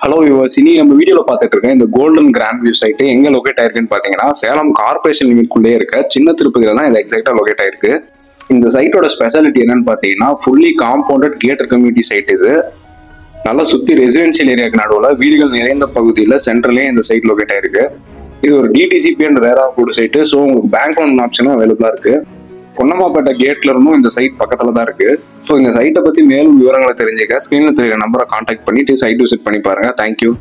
Hello viewers, இனி நம்ம வீடியோல பார்த்துட்டு இருக்கேன் இந்த கோல்டன் கிராண்ட் வியூ சைட் எங்க லொகேட் ஆயிருக்குன்னு பாத்தீங்கன்னா சேலம் கார்பரேஷன் லிமிட்குள்ளே இருக்க சின்ன திருப்பதியில தான் இது எக்ஸாக்டா லொகேட் ஆயிருக்கு. இந்த சைட்டோட ஸ்பெஷாலிட்டி என்னன்னு பாத்தீங்கன்னா fully compounded gated community site. இது நல்லா சுத்தி ரெசிடென்சியல் ஏரியாவுக்கு நடுவில் வீடுகள் நிறைந்த பகுதியில் சென்ட்ரலே இந்த சைட் லொகேட் ஆயிருக்கு. இது ஒரு DTCP and rare of good site. So உங்களுக்கு பேங்க் லோன் ஆப்ஷனும் அவைலபிளா இருக்கு. பொன்னம்மாப்பேட்டை கேட்ல இருந்தும் இந்த சைட் பக்கத்துல தான் இருக்கு. ஸோ இந்த சைட்டை பத்தி மேலும் விவரங்களை தெரிஞ்சுக்க ஸ்கிரீன்ல தெரியுற நம்பரை கான்டாக்ட் பண்ணிட்டு சைட் விசிட் பண்ணி பாருங்க. தேங்க்யூ.